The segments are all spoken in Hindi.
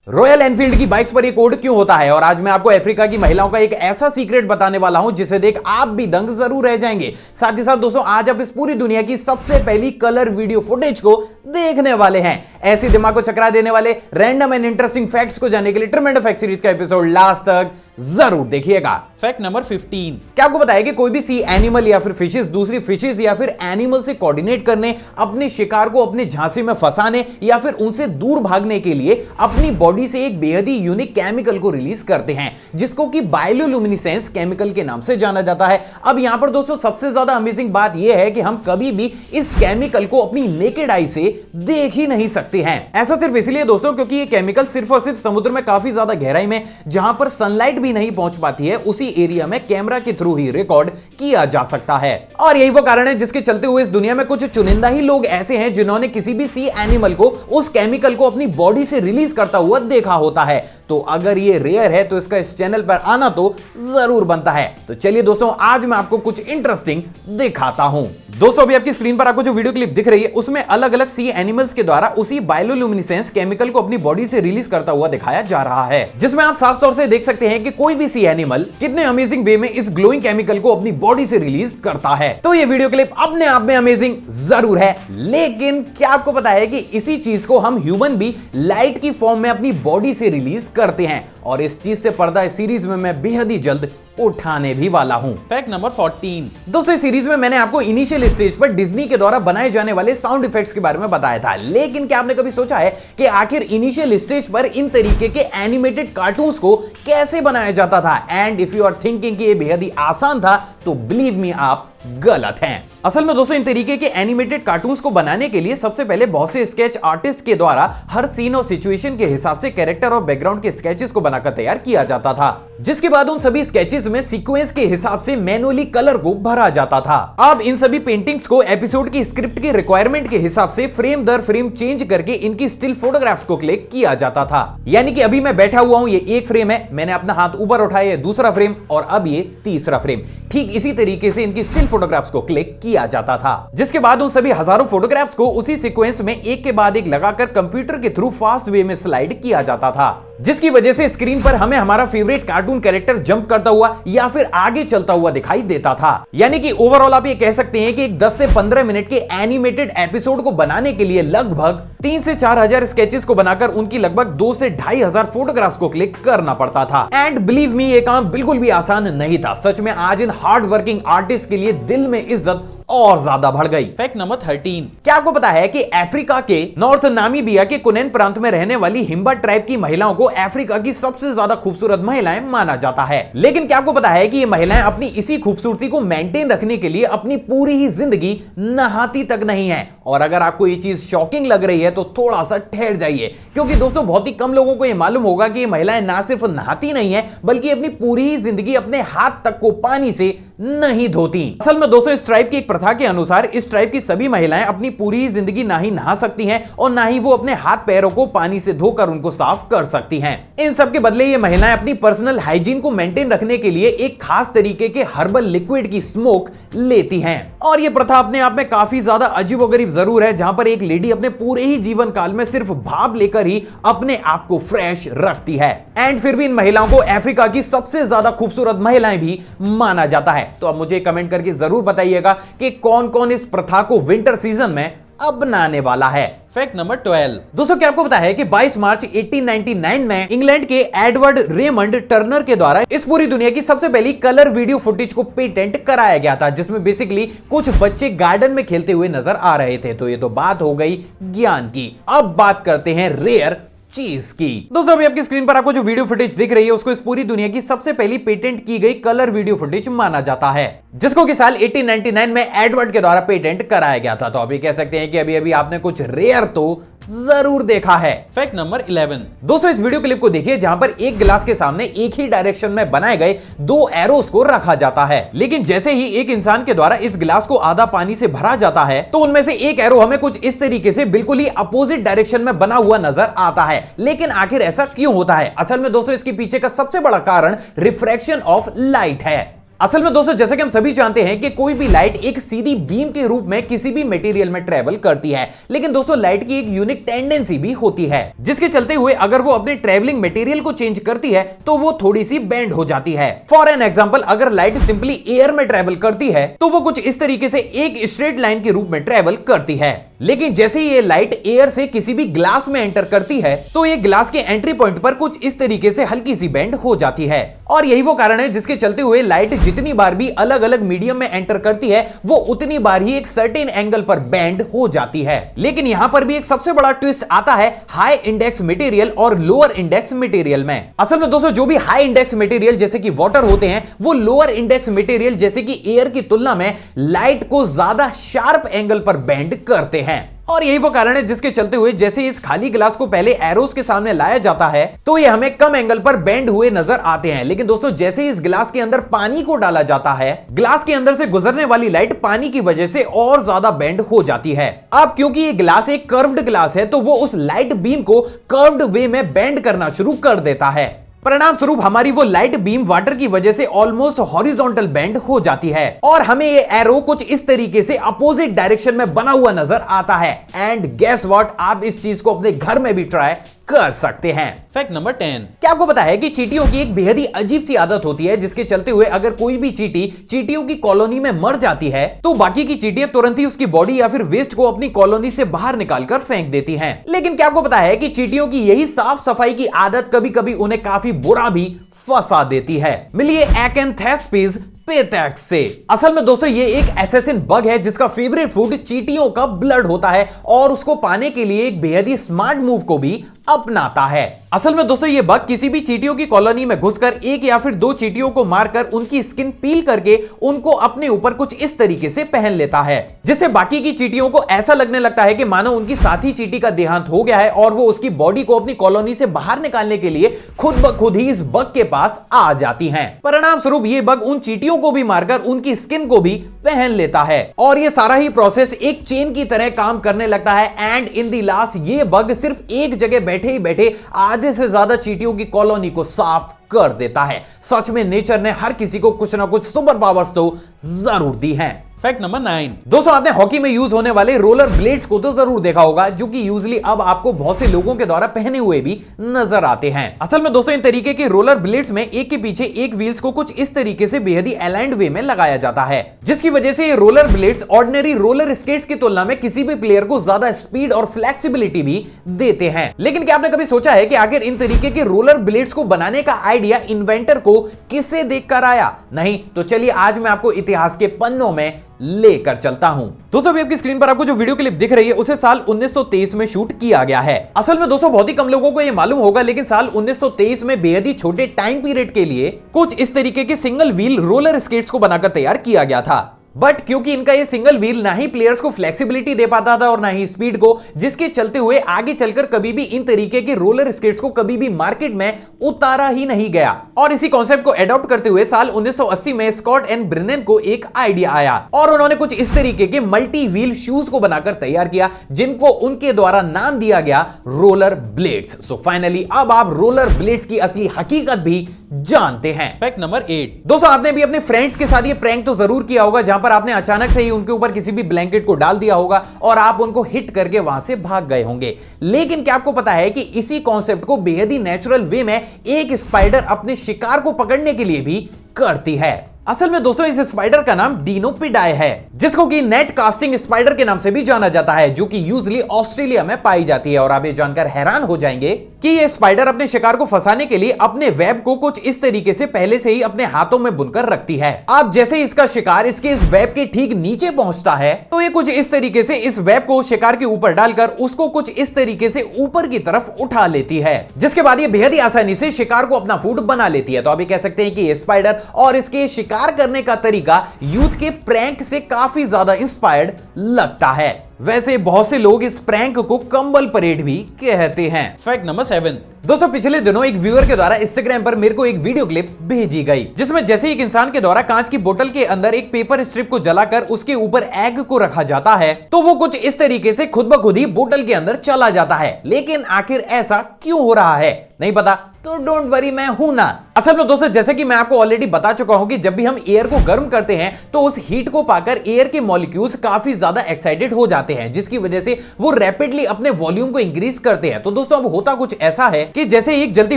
रॉयल एनफील्ड की बाइक्स पर ये कोड क्यों होता है, और आज मैं आपको अफ्रीका की महिलाओं का एक ऐसा सीक्रेट बताने वाला हूं जिसे देख आप भी दंग जरूर रह जाएंगे। साथ ही साथ दोस्तों आज आप इस पूरी दुनिया की सबसे पहली कलर वीडियो फुटेज को देखने वाले हैं। ऐसी दिमाग को चकरा देने वाले रैंडम एंड इंटरेस्टिंग फैक्ट्स को जानने के लिए ट्रिमेंडस फैक्ट सीरीज का एपिसोड लास्ट तक जरूर देखिएगा। फैक्ट नंबर 15, क्या आपको पता है कि कोई भी सी एनिमल या फिर फिशेस दूसरी फिशेस या फिर एनिमल से कोऑर्डिनेट करने, अपने शिकार को अपने झांसे में फंसाने या फिर उनसे दूर भागने के लिए अपनी बॉडी से एक बेहद ही यूनिक केमिकल को रिलीज करते हैं, जिसको कि बायोलुमिनेसेंस केमिकल के नाम से जाना जाता है। अब यहां पर दोस्तों सबसे ज्यादा अमेजिंग बात यह है कि हम कभी भी इस केमिकल को अपनी नेकेड आई से देख ही नहीं सकते हैं। ऐसा सिर्फ इसलिए दोस्तों क्योंकि ये केमिकल सिर्फ और सिर्फ समुद्र में काफी ज्यादा गहराई में, जहां पर सनलाइट भी नहीं पहुंच पाती है, उसी एरिया में कैमरा के थ्रू ही रिकॉर्ड किया जा सकता है। और यही वो कारण है जिसके चलते हुए इस दुनिया में कुछ चुनिंदा ही लोग ऐसे हैं जिन्होंने किसी भी सी एनिमल को उस केमिकल को अपनी बॉडी से रिलीज करता हुआ देखा होता है। तो अगर ये रेयर है तो इसका इस चैनल पर आना तो जरूर बनता है। तो चलिए दोस्तों आज मैं आपको कुछ इंटरेस्टिंग दिखाता हूं। दोस्तों अभी आपकी स्क्रीन पर आपको जो वीडियो क्लिप दिख रही है उसमें अलग अलग सी एनिमल्स के द्वारा उसी बायोलुमिनेसेंस केमिकल को अपनी बॉडी से रिलीज करता हुआ दिखाया जा रहा है, जिसमें आप साफ तौर से देख सकते हैं कि कोई भी सी एनिमल कितने अमेजिंग वे में इस ग्लोइंग केमिकल को अपनी बॉडी से रिलीज करता है। तो ये वीडियो क्लिप अपने आप में अमेजिंग जरूर है, लेकिन क्या आपको पता है कि इसी चीज को हम ह्यूमन भी लाइट की फॉर्म में अपनी बॉडी से रिलीज करते हैं, और इस चीज से पर्दा इस सीरीज में मैं बेहद ही जल्द उठाने भी वाला हूं। फैक्ट नंबर 14, दोस्तों इस सीरीज में मैंने आपको इनिशियल स्टेज पर डिज्नी के द्वारा बनाए जाने वाले साउंड इफेक्ट्स के बारे में बताया था, लेकिन क्या आपने कभी सोचा है कि आखिर इनिशियल स्टेज पर इन तरीके के एनिमेटेड कार्टून्स को कैसे बनाया जाता था? And if you are thinking कि ये बेहद ही आसान था तो बिलीव मी आप गलत हैं। असल में दोस्तों इन तरीके के एनिमेटेड कार्टून्स को बनाने के लिए सबसे पहले बहुत से स्केच आर्टिस्ट के द्वारा हर सीन और सिचुएशन के हिसाब से कैरेक्टर और बैकग्राउंड के स्केचेस को बनाकर तैयार किया जाता था, जिसके बाद उन सभी स्केचेस में सीक्वेंस के हिसाब से मैनुअली कलर को भरा जाता था। अब इन सभी पेंटिंग्स को एपिसोड की स्क्रिप्ट के रिक्वायरमेंट के हिसाब से फ्रेम दर फ्रेम चेंज करके इनकी स्टिल फोटोग्राफ्स को क्लिक किया जाता था। यानी कि अभी मैं बैठा हुआ हूं, ये एक फ्रेम है, मैंने अपना हाथ ऊपर उठाया, दूसरा फ्रेम, और अब ये तीसरा फ्रेम। ठीक इसी तरीके से इनकी स्टिल फोटोग्राफ्स को क्लिक किया जाता था, जिसके बाद उन सभी हजारों फोटोग्राफ्स को उसी सीक्वेंस में एक के बाद एक लगाकर कंप्यूटर के थ्रू फास्ट वे में स्लाइड किया जाता था, जिसकी वजह से स्क्रीन पर हमें हमारा फेवरेट कार्टून कैरेक्टर जंप करता हुआ या फिर आगे चलता हुआ दिखाई देता था। यानी कि ओवरऑल आप ये कह सकते हैं कि एक 10 से 15 मिनट के एनिमेटेड एपिसोड को बनाने के लिए लगभग 3 से 4 हजार स्केचेस को बनाकर उनकी लगभग 2 से 2,500 फोटोग्राफ्स को क्लिक करना पड़ता था। एंड बिलीव मी ये काम बिल्कुल भी आसान नहीं था। सच में आज इन हार्ड वर्किंग आर्टिस्ट के लिए दिल में इज्जत और ज्यादा बढ़ गई। फैक्ट नंबर 13, क्या आपको पता है कि अफ्रीका के नॉर्थ नामीबिया के कुनेन प्रांत में रहने वाली हिम्बा ट्राइब की महिलाओं को अफ्रीका की सबसे ज्यादा खूबसूरत महिलाएं माना जाता है? लेकिन क्या आपको पता है कि ये महिलाएं अपनी इसी खूबसूरती को मेंटेन रखने के लिए अपनी पूरी ही जिंदगी नहाती तक नहीं है? और अगर आपको ये चीज शॉकिंग लग रही है तो थोड़ा सा ठहर जाइए, क्योंकि दोस्तों बहुत ही कम लोगों को यह मालूम होगा कि ये महिलाएं ना सिर्फ नहाती नहीं है बल्कि अपनी पूरी ही जिंदगी अपने हाथ तक को पानी से नहीं धोती। असल में दोस्तों इस ट्राइब की एक प्रथा के अनुसार इस ट्राइब की सभी महिलाएं अपनी पूरी जिंदगी ना ही नहा सकती हैं और ना ही वो अपने हाथ पैरों को पानी से धोकर उनको साफ कर सकती हैं। इन सब के बदले ये महिलाएं अपनी पर्सनल हाइजीन को मेंटेन रखने के लिए एक खास तरीके के हर्बल लिक्विड की स्मोक लेती हैं। और ये प्रथा अपने आप में काफी ज्यादा अजीबोगरीब जरूर है, जहां पर एक लेडी अपने पूरे ही जीवन काल में सिर्फ भाप लेकर ही अपने आप को फ्रेश रखती है। एंड फिर भी इन महिलाओं को अफ्रीका की सबसे ज्यादा खूबसूरत महिलाएं भी माना जाता है। तो अब मुझे कमेंट करके जरूर बताइएगा कि कौन कौन इस प्रथा को विंटर सीजन में अपनाने वाला है। फैक्ट नंबर 12, दोस्तों क्या आपको पता है कि 22 मार्च 1899 में इंग्लैंड के एडवर्ड रेमंड टर्नर के द्वारा इस पूरी दुनिया की सबसे पहली कलर वीडियो फुटेज को पेटेंट कराया गया था, जिसमें बेसिकली कुछ बच्चे गार्डन में खेलते हुए नजर आ रहे थे। तो ये तो बात हो गई ज्ञान की। अब बात करते हैं रेयर चीज की। दोस्तों अभी आपकी स्क्रीन पर आपको जो वीडियो फुटेज दिख रही है उसको इस पूरी दुनिया की सबसे पहली पेटेंट की गई कलर वीडियो फुटेज माना जाता है, जिसको कि साल 1899 में एडवर्ड के द्वारा पेटेंट कराया गया था। तो अभी कह सकते हैं कि अभी अभी आपने कुछ रेयर तो जरूर देखा है। फैक्ट नंबर 11, दोस्तों इस वीडियो क्लिप को देखिए जहां पर एक गिलास के सामने एक ही डायरेक्शन में बनाए गए 2 एरोस को रखा जाता है, लेकिन जैसे ही एक इंसान के द्वारा इस गिलास को आधा पानी से भरा जाता है तो उनमें से एक एरो हमें कुछ इस तरीके से बिल्कुल ही अपोजिट डायरेक्शन में बना हुआ नजर आता है। लेकिन आखिर ऐसा क्यों होता है? असल में दोस्तों इसके पीछे का सबसे बड़ा कारण रिफ्रैक्शन ऑफ लाइट है। असल में दोस्तों जैसे कि हम सभी जानते हैं कि कोई भी लाइट एक सीधी बीम के रूप में किसी भी मटेरियल में ट्रेवल करती है, लेकिन दोस्तों लाइट की एक यूनिक टेंडेंसी भी होती है, जिसके चलते हुए अगर वो अपने ट्रेवलिंग मटेरियल को चेंज करती है तो वो थोड़ी सी बेंड हो जाती है। फॉर एन एग्जांपल, अगर लाइट सिंपली एयर में ट्रेवल करती है तो वो कुछ इस तरीके से एक स्ट्रेट लाइन के रूप में ट्रेवल करती है, लेकिन जैसे ही ये लाइट एयर से किसी भी ग्लास में एंटर करती है तो ये ग्लास के एंट्री पॉइंट पर कुछ इस तरीके से हल्की सी बेंड हो जाती है। और यही वो कारण है जिसके चलते हुए लाइट जितनी बार भी अलग अलग मीडियम में एंटर करती है वो उतनी बार ही एक सर्टेन एंगल पर बेंड हो जाती है। लेकिन यहां पर भी एक सबसे बड़ा ट्विस्ट आता है हाई इंडेक्स मटेरियल और लोअर इंडेक्स मटेरियल में। असल में दोस्तों जो भी हाई इंडेक्स मटेरियल जैसे कि वाटर होते हैं वो लोअर इंडेक्स मटेरियल जैसे कि एयर की तुलना में लाइट को ज्यादा शार्प एंगल पर बेंड करते हैं। और यही वो कारण है जिसके चलते हुए जैसे इस खाली ग्लास को पहले एरोस के सामने लाया जाता है तो ये हमें कम एंगल पर बेंड हुए नजर आते हैं, लेकिन दोस्तों जैसे ही इस ग्लास के अंदर पानी को डाला जाता है ग्लास के अंदर से गुजरने वाली लाइट पानी की वजह से और ज्यादा बेंड हो जाती है। अब क्योंकि ये ग्लास एक कर्व्ड ग्लास है तो वो उस लाइट बीम को कर्व्ड वे में बेंड करना शुरू कर देता है। परिणाम स्वरूप हमारी वो लाइट बीम वाटर की वजह से ऑलमोस्ट हॉरिजॉन्टल बेंड हो जाती है और हमें ये एरो कुछ इस तरीके से अपोजिट डायरेक्शन में बना हुआ नजर आता है। एंड गेस व्हाट, आप इस चीज को अपने घर में भी ट्राई कर सकते हैं। फैक्ट नंबर 10, क्या आपको पता है कि चींटियों की एक बेहद ही अजीब सी आदत होती है जिसके चलते हुए अगर कोई भी चींटी चींटियों की कॉलोनी में मर जाती है तो बाकी की चींटियां तुरंत ही उसकी बॉडी या फिर वेस्ट को अपनी कॉलोनी से बाहर निकालकर फेंक देती हैं। लेकिन क्या आपको पता है कि चींटियों की यही साफ सफाई की आदत कभी कभी उन्हें काफी बुरा भी फंसा देती है। मिलिए एक्एंथेस्पिस पेटैक्स से। असल में दोस्तों ये एक एसेसिन बग है जिसका फेवरेट फूड चींटियों का ब्लड होता है और उसको पाने के लिए एक बेहद ही स्मार्ट मूव को भी अपनाता है। असल में दोस्तों ये बग किसी भी चींटियों की कॉलोनी में घुसकर एक या फिर दो चींटियों को मारकर उनकी स्किन पील करके उनको अपने ऊपर कुछ इस तरीके से पहन लेता है, जिससे बाकी की चींटियों को ऐसा लगने लगता है कि मानो उनकी साथी चींटी का देहांत हो गया है और वो उसकी बॉडी को अपनी कॉलोनी से बाहर निकालने के लिए खुद ब खुद ही इस बग के पास आ जाती हैं। परिणाम स्वरूप ये बग उन चींटियों को भी मारकर उनकी स्किन को भी पहन लेता है और ये सारा ही प्रोसेस एक चेन की तरह काम करने लगता है। एंड इन दी लास्ट ये बग सिर्फ एक जगह बैठे ही बैठे आधे से ज्यादा चींटियों की कॉलोनी को साफ कर देता है। सच में नेचर ने हर किसी को कुछ ना कुछ सुपर पावर्स तो जरूर दी हैं। फैक्ट नंबर 9, दोस्तों आपने हॉकी में यूज होने वाले रोलर ब्लेड्स को तो जरूर देखा होगा जो कि यूजुअली अब आपको बहुत से लोगों के द्वारा पहने हुए भी नजर आते हैं। असल में दोस्तों इन तरीके के रोलर ब्लेड्स में एक के पीछे एक व्हील्स को कुछ इस तरीके से बेहद ही अलाइंड वे में लगाया जाता है, जिसकी वजह से ये roller blades ordinary roller skates की तुलना में किसी भी प्लेयर को ज्यादा स्पीड और फ्लेक्सिबिलिटी भी देते हैं। लेकिन क्या आपने कभी सोचा है कि आखिर इन तरीके के रोलर ब्लेड्स को बनाने का आइडिया इन्वेंटर को किससे देखकर आया? नहीं तो चलिए आज मैं आपको इतिहास के पन्नों में लेकर चलता हूं। दोस्तों अभी आपकी स्क्रीन पर आपको जो वीडियो क्लिप दिख रही है उसे साल 1923 में शूट किया गया है। असल में दोस्तों बहुत ही कम लोगों को यह मालूम होगा, लेकिन साल 1923 में बेहद ही छोटे टाइम पीरियड के लिए कुछ इस तरीके के सिंगल व्हील रोलर स्केट्स को बनाकर तैयार किया गया था। बट क्योंकि इनका ये सिंगल व्हील ना ही प्लेयर्स को फ्लेक्सिबिलिटी दे पाता था और ना ही स्पीड को, जिसके चलते हुए आगे चलकर कभी भी इन तरीके के रोलर स्केट्स को कभी भी मार्केट में उतारा ही नहीं गया। और इसी कॉन्सेप्ट को एडॉप्ट करते हुए साल 1980 में स्कॉट एंड ब्रेनन को एक आइडिया आया और उन्होंने कुछ इस तरीके के मल्टी व्हील शूज को बनाकर तैयार किया जिनको उनके द्वारा नाम दिया गया रोलर ब्लेड्स। सो फाइनली अब आप रोलर ब्लेड्स की असली हकीकत भी जानते हैं। फैक्ट नंबर 8, दोस्तों आपने भी अपने फ्रेंड्स के साथ ये प्रैंक तो जरूर किया होगा जहां पर आपने अचानक से ही उनके ऊपर किसी भी ब्लैंकेट को डाल दिया होगा और आप उनको हिट करके वहां से भाग गए होंगे। लेकिन क्या आपको पता है कि इसी कॉन्सेप्ट को बेहद ही नेचुरल वे में एक स्पाइडर अपने शिकार को पकड़ने के लिए भी करती है। असल में दोस्तों इस स्पाइडर का नाम डीनोपिडाई है, जिसको कि नेट कास्टिंग स्पाइडर के नाम से भी जाना जाता है, जो कि यूजुअली ऑस्ट्रेलिया में पाई जाती है। और आप ये जानकर हैरान हो जाएंगे कि ये स्पाइडर अपने शिकार को फंसाने के लिए अपने वेब को कुछ इस तरीके से पहले से ही अपने हाथों में बुनकर रखती है। अब जैसे ही इसका शिकार इसके इस वेब के ठीक नीचे पहुंचता है तो ये कुछ इस तरीके से इस वेब को शिकार के ऊपर डालकर उसको कुछ इस तरीके से ऊपर की तरफ उठा लेती है, जिसके बाद ये बेहद ही आसानी से शिकार को अपना फूड बना लेती है। तो आप ये कह सकते हैं कि ये स्पाइडर और इसके शिकार करने का तरीका यूथ के प्रैंक से काफी ज्यादा इंस्पायर्ड लगता है। वैसे बहुत से लोग इस प्रैंक को कंबल परेड भी कहते हैं। फैक्ट नंबर 7, दोस्तों पिछले दिनों एक व्यूअर के द्वारा इंस्टाग्राम पर मेरे को एक वीडियो क्लिप भेजी गई जिसमें जैसे एक इंसान के द्वारा कांच की बोतल के अंदर एक पेपर स्ट्रिप को जलाकर उसके ऊपर एग को रखा जाता है तो वो कुछ इस तरीके से खुद ब खुद ही बोतल के अंदर चला जाता है। लेकिन आखिर ऐसा क्यों हो रहा है नहीं पता, तो डोंट वरी मैं हूं ना। असल में दोस्तों जैसे कि मैं आपको ऑलरेडी बता चुका हूं कि जब भी हम एयर को गर्म करते हैं तो उस हीट को पाकर एयर के मॉलिक्यूल्स काफी ज्यादा एक्साइटेड हो जाते हैं, जिसकी वजह से वो रैपिडली अपने वॉल्यूम को इंक्रीज करते हैं। तो दोस्तों अब होता कुछ ऐसा है कि जैसे एक जलती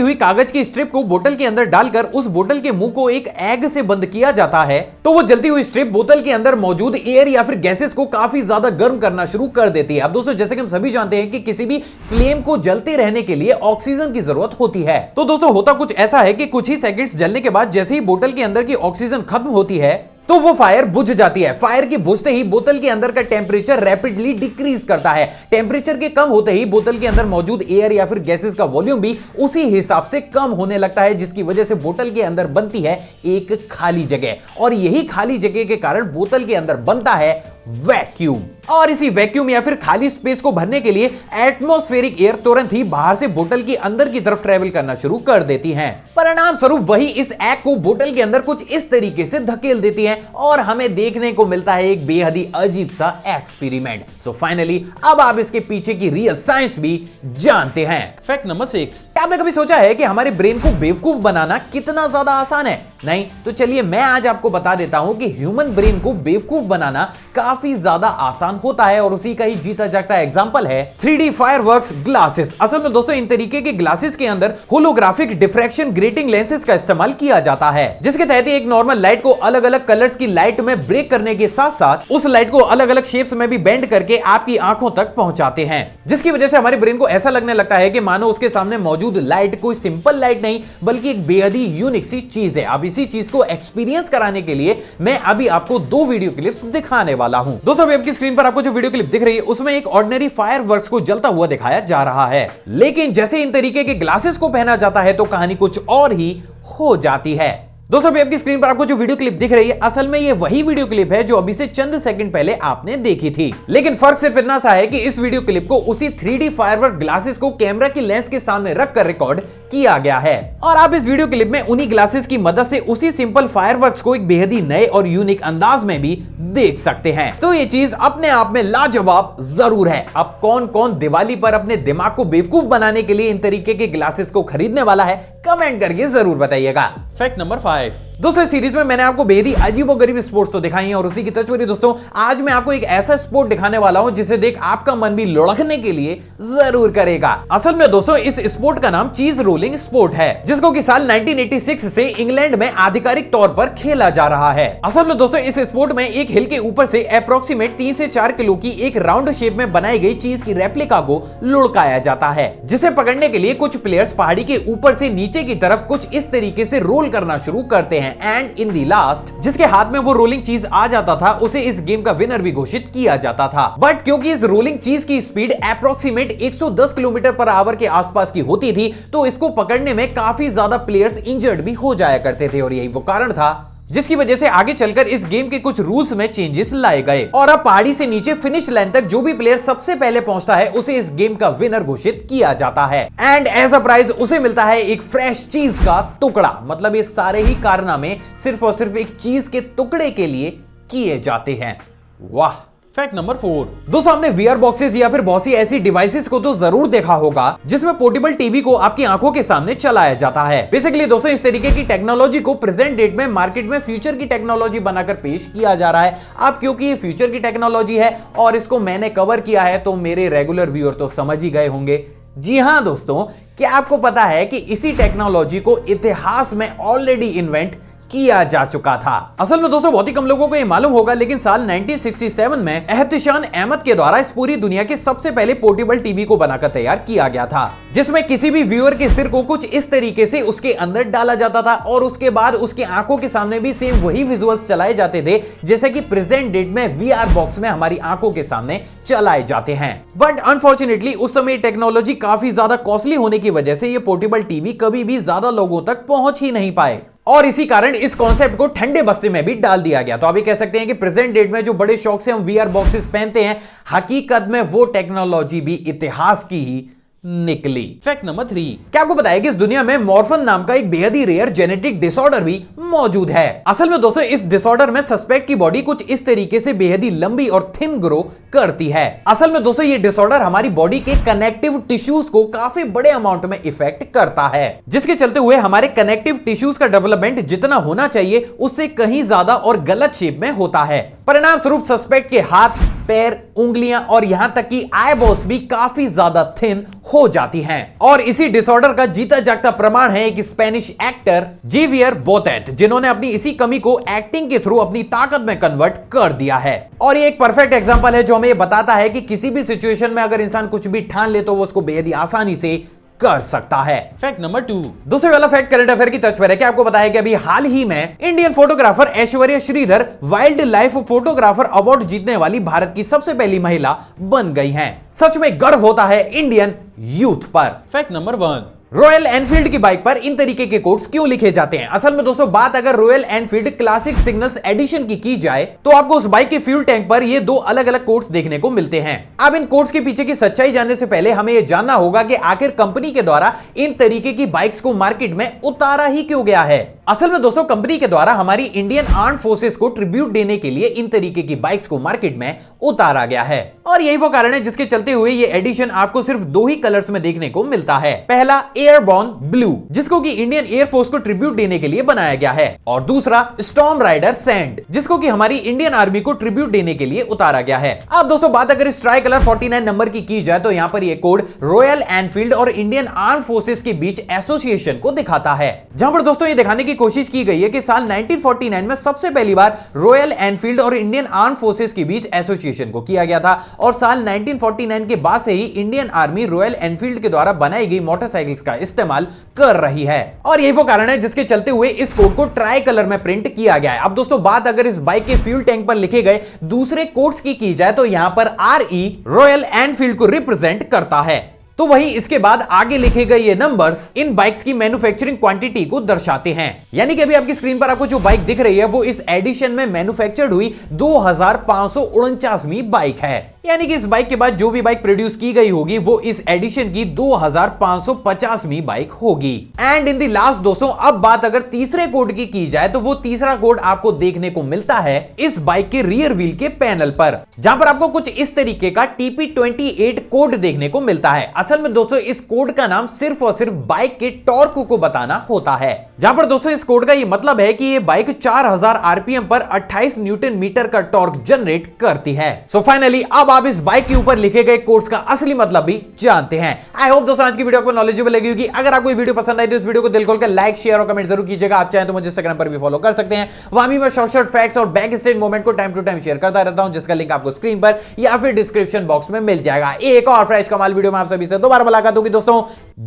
हुई कागज की स्ट्रिप को बोतल के अंदर डालकर उस बोतल के मुंह को एक एग से बंद किया जाता है, तो वो जलती हुई स्ट्रिप बोतल के अंदर मौजूद एयर या फिर गैसेस को काफी ज्यादा गर्म करना शुरू कर देती है। अब दोस्तों जैसे कि हम सभी जानते हैं कि किसी भी फ्लेम को जलते रहने के लिए ऑक्सीजन की जरूरत होती है। तो दोस्तों होता कुछ ऐसा है कि कुछ ही सेकंड्स जलने के बाद जैसे ही बोतल के अंदर की ऑक्सीजन खत्म होती है तो वो फायर बुझ जाती है। फायर की बुझते ही बोतल के अंदर का टेंपरेचर रैपिडली डिक्रीज करता है। टेंपरेचर के कम होते ही बोतल के अंदर मौजूद एयर या फिर गैसेस का वॉल्यूम भी उसी हिसाब से कम होने लगता है, जिसकी वजह से बोतल के अंदर बनती है एक खाली जगह, और यही खाली जगह के कारण बोतल के अंदर बनता है वैक्यूम। और इसी वैक्यूम या फिर खाली स्पेस को भरने के लिए एटमॉस्फेरिक एयर तुरंत ही बाहर से बोतल के अंदर की तरफ ट्रेवल करना शुरू कर देती है। परिणाम स्वरूप वही इस एग को बोतल के अंदर कुछ इस तरीके से धकेल देती है और हमें देखने को मिलता है एक बेहद ही अजीब सा एक्सपेरिमेंट। सो फाइनली अब आप इसके पीछे की रियल साइंस भी जानते हैं। Fact number 6। क्या आपने कभी सोचा है कि हमारे ब्रेन को बेवकूफ बनाना कितना ज्यादा आसान है? नहीं तो चलिए मैं आज आपको बता देता हूं कि ह्यूमन ब्रेन को बेवकूफ बनाना काफी ज्यादा आसान होता है, और उसी का ही जीता जागता एग्जांपल है 3D फायरवर्क्स ग्लासेस। असल में दोस्तों इन तरीके के ग्लासेस के अंदर होलोग्राफिक डिफ्रैक्शन ग्रेटिंग लेंसेज का इस्तेमाल किया जाता है, जिसके तहत एक नॉर्मल लाइट को अलग अलग कलर्स की लाइट में ब्रेक करने के साथ साथ उस लाइट को अलग अलग शेप्स में भी बेंड करके आपकी आंखों तक पहुंचाते हैं, जिसकी वजह से हमारे ब्रेन को ऐसा लगने लगता है कि मानो उसके सामने मौजूद लाइट कोई सिंपल लाइट नहीं बल्कि एक बेहद ही यूनिक सी चीज है। अब इसी चीज को एक्सपीरियंस कराने के लिए मैं अभी आपको 2 वीडियो क्लिप्स दिखाने वाला हूं। दोस्तों अभी आपकी स्क्रीन पर आपको जो वीडियो क्लिप दिख रही है उसमें एक ऑर्डिनरी फायरवर्क्स को जलता हुआ दिखाया जा रहा है, लेकिन जैसे इन तरीके के ग्लासेस को पहना जाता है तो कहानी कुछ और ही हो जाती है। दोस्तों अभी आपकी स्क्रीन पर आपको जो वीडियो क्लिप दिख रही है असल में ये वही वीडियो क्लिप है जो अभी से चंद सेकंड पहले आपने देखी थी, लेकिन फर्क सिर्फ इतना सा है कि इस वीडियो क्लिप को उसी 3D फायरवर्क ग्लासेस को कैमरा की लेंस के सामने रखकर रिकॉर्ड किया गया है, और आप इस वीडियो क्लिप में उन्हीं ग्लासेस की मदद से उसी सिंपल फायरवर्क्स को एक बेहद ही नए और यूनिक अंदाज में भी देख सकते हैं। तो ये चीज अपने आप में लाजवाब जरूर है। अब कौन कौन दिवाली पर अपने दिमाग को बेवकूफ बनाने के लिए इन तरीके के ग्लासेस को खरीदने वाला है, कमेंट करके जरूर बताइएगा। Fact number 5। दोस्तों सीरीज में मैंने आपको बेहद ही अजीबोगरीब स्पोर्ट्स तो दिखाई हैं, और उसी की तस्वीर दोस्तों आज मैं आपको एक ऐसा स्पोर्ट दिखाने वाला हूं जिसे देख आपका मन भी लुढ़कने के लिए जरूर करेगा। असल में दोस्तों इस स्पोर्ट का नाम चीज रोलिंग स्पोर्ट है, जिसको कि साल 1986 से इंग्लैंड में आधिकारिक तौर पर खेला जा रहा है। असल में दोस्तों इस स्पोर्ट में एक हिल के ऊपर से अप्रोक्सीमेट 3 से 4 किलो की एक राउंड शेप में बनाई गई चीज की रेप्लिका को लुढ़काया जाता है, जिसे पकड़ने के लिए कुछ प्लेयर्स पहाड़ी के ऊपर से नीचे की तरफ कुछ इस तरीके से रोल करना शुरू करते हैं, एंड इन दी लास्ट जिसके हाथ में वो रोलिंग चीज आ जाता था उसे इस गेम का विनर भी घोषित किया जाता था। बट क्योंकि इस रोलिंग चीज की speed approximate 110 kilometre per hour के आसपास की होती थी, तो इसको पकड़ने में काफी ज्यादा प्लेयर्स इंजर्ड भी हो जाया करते थे, और यही वो कारण था जिसकी वजह से आगे चलकर इस गेम के कुछ रूल्स में चेंजेस लाए गए, और अब पहाड़ी से नीचे फिनिश लाइन तक जो भी प्लेयर सबसे पहले पहुंचता है उसे इस गेम का विनर घोषित किया जाता है, एंड एज अ प्राइज उसे मिलता है एक फ्रेश चीज का टुकड़ा। मतलब ये सारे ही कारनामे सिर्फ और सिर्फ एक चीज के टुकड़े के लिए किए जाते हैं। वाह। Fact number 4। दोस्तों आपने वीआर बॉक्सेस या फिर बहुत सी ऐसी डिवाइसेस को तो जरूर देखा होगा जिसमें पोर्टेबल टीवी को आपकी आंखों के सामने चलाया जाता है। बेसिकली दोस्तों इस तरीके की टेक्नोलॉजी को प्रेजेंट डेट में मार्केट में फ्यूचर की टेक्नोलॉजी बनाकर पेश किया जा रहा है। अब क्योंकि ये फ्यूचर की टेक्नोलॉजी है और इसको मैंने कवर किया है तो मेरे रेगुलर व्यूअर तो समझ ही गए होंगे। जी हां दोस्तों, क्या आपको पता है कि इसी टेक्नोलॉजी को इतिहास में ऑलरेडी इन्वेंट किया जा चुका था। असल में दोस्तों बहुत ही कम लोगों को ये मालूम होगा, लेकिन साल 1967 में एहतिशान अहमद के द्वारा इस पूरी दुनिया के सबसे पहले पोर्टेबल टीवी को बनाकर तैयार किया गया था, जिसमें किसी भी व्यूअर के सिर को कुछ इस तरीके से उसके अंदर डाला जाता था और उसके बाद उसकी आंखों के सामने भी सेम वही विजुअल्स चलाए जाते थे जैसे कि प्रेजेंट डेट में वीआर बॉक्स में हमारी आंखों के सामने चलाए जाते हैं। बट अनफॉर्चुनेटली उस समय टेक्नोलॉजी काफी ज्यादा कॉस्टली होने की वजह से ये पोर्टेबल टीवी कभी भी ज्यादा लोगों तक पहुंच ही नहीं पाए, और इसी कारण इस कॉन्सेप्ट को ठंडे बस्ते में भी डाल दिया गया। तो अभी कह सकते हैं कि प्रेजेंट डेट में जो बड़े शौक से हम वीआर बॉक्सेस पहनते हैं, हकीकत में वो टेक्नोलॉजी भी इतिहास की ही निकली। Fact number 3। क्या आपको पता है कि इस दुनिया में मॉर्फन नाम का एक बेहद ही रेयर जेनेटिक डिसऑर्डर भी मौजूद है। असल में दोस्तों इस डिसऑर्डर में सस्पेक्ट की बॉडी कुछ इस तरीके से बेहद ही लंबी और थिन ग्रो करती है। असल में दोस्तों ये डिसऑर्डर हमारी बॉडी के कनेक्टिव टिश्यूज को काफी बड़े अमाउंट में इफेक्ट करता है, जिसके चलते हुए हमारे कनेक्टिव टिश्यूज का डेवलपमेंट जितना होना चाहिए उससे कहीं ज्यादा और गलत शेप में होता है। परिणाम स्वरूप सस्पेक्ट के हाथ, पैर, उंगलियां और यहां तक कि आईबॉल्स भी काफी ज्यादा थिन हो जाती हैं। और इसी डिसऑर्डर का जीता जागता प्रमाण है एक स्पेनिश एक्टर जेवियर बोतेट, जिन्होंने अपनी इसी कमी को एक्टिंग के थ्रू अपनी ताकत में कन्वर्ट कर दिया है। और ये एक परफेक्ट एग्जांपल है जो हमें ये बताता है कि किसी भी सिचुएशन में अगर इंसान कुछ भी ठान ले तो वो उसको बेहद ही आसानी से कर सकता है। Fact number 2। दूसरे वाला फैक्ट करंट अफेयर की टच पर है। क्या आपको पता है कि अभी हाल ही में Indian photographer Aishwarya Shridhar wildlife photographer award जीतने वाली भारत की सबसे पहली महिला बन गई हैं। सच में गर्व होता है इंडियन यूथ पर। Fact number 1। रॉयल एनफील्ड की बाइक पर इन तरीके के कोट्स क्यों लिखे जाते हैं? असल में दोस्तों बात अगर Royal Enfield Classic Signals edition की जाए तो आपको उस बाइक के फ्यूल टैंक पर ये दो अलग अलग कोट्स देखने को मिलते हैं। अब इन कोट्स के पीछे की सच्चाई जानने से पहले हमें यह जानना होगा कि आखिर कंपनी के द्वारा इन तरीके की बाइक्स को मार्केट में उतारा ही क्यों गया है। असल में दोस्तों कंपनी के द्वारा हमारी इंडियन आर्म्ड फोर्सेस को ट्रिब्यूट देने के लिए इन तरीके की बाइक्स को मार्केट में उतारा गया है। और यही वो कारण है जिसके चलते हुए ये एडिशन आपको सिर्फ दो ही कलर्स में देखने को मिलता है। पहला एयरबॉर्न ब्लू, जिसको कि इंडियन एयरफोर्स को ट्रिब्यूट देने के लिए बनाया गया है, और दूसरा स्टॉर्म राइडर सैंड, जिसको कि हमारी इंडियन आर्मी को ट्रिब्यूट देने के लिए उतारा गया है। अब दोस्तों बात अगर इस ट्राई कलर 49 नंबर की जाए तो यहां पर ये कोड रॉयल एनफील्ड और इंडियन आर्म फोर्सेस के बीच एसोसिएशन को दिखाता है, जहां पर दोस्तों ये दिखाने की कोशिश की गई है कि साल 1949 में सबसे पहली बार रॉयल एनफील्ड और इंडियन आर्म फोर्सेस के बीच एसोसिएशन को किया गया था, और साल 1949 के बाद से ही इंडियन आर्मी रॉयल एनफील्ड के द्वारा बनाई गई मोटरसाइकिल्स का इस्तेमाल कर रही है। और यही वो कारण है जिसके चलते हुए इस कोड को ट्राई कलर में प्रिंट किया गया है। अब दोस्तों बात अगर इस बाइक के फ्यूल टैंक पर लिखे गए दूसरे कोड्स की जाए तो यहां पर RE रॉयल एनफील्ड को रिप्रेजेंट करता है, तो वही इसके बाद आगे लिखे गए ये नंबर्स इन बाइक्स की मैन्युफैक्चरिंग क्वांटिटी को दर्शाते हैं। यानी कि अभी आपकी स्क्रीन पर आपको जो बाइक दिख रही है वो इस एडिशन में मैन्युफैक्चर्ड हुई 2549वीं बाइक है। यानी कि इस बाइक के बाद जो भी बाइक प्रोड्यूस की गई होगी वो इस एडिशन की 2550वीं बाइक होगी। एंड इन दी लास्ट दोस्तों अब बात अगर तीसरे कोड की जाए तो वो तीसरा कोड आपको देखने को मिलता है इस बाइक के रियर व्हील के पैनल पर, जहां पर आपको कुछ इस तरीके का TP28 कोड देखने को मिलता है। असल में दोस्तों इस कोड का नाम सिर्फ और सिर्फ बाइक के टॉर्क को बताना होता है, जहां पर दोस्तों इस कोड का ये मतलब है कि ये बाइक 4000 आरपीएम पर 28 न्यूटन मीटर का टॉर्क जनरेट करती है। सो फाइनली अब आप इस बाइक के ऊपर लिखे गए कोड्स का असली मतलब भी जानते हैं। आई होप दोस्तों आज की वीडियो आपको नॉलेजेबल लगी होगी। अगर आपको ये वीडियो पसंद आई तो इस वीडियो को दिल खोलकर लाइक, शेयर और कमेंट जरूर कीजिएगा। आप चाहें तो मुझे इंस्टाग्राम पर भी फॉलो कर सकते हैं, वहां भी मैं शॉर्ट फैक्ट्स और बैक स्टेज मोमेंट को टाइम टू टाइम शेयर करता रहता हूं, जिसका लिंक आपको स्क्रीन पर या फिर डिस्क्रिप्शन बॉक्स में मिल जाएगा। एक और फ्रेश कमाल वीडियो में आप सभी से दोबारा मुलाकात होगी दोस्तों।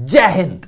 जय हिंद।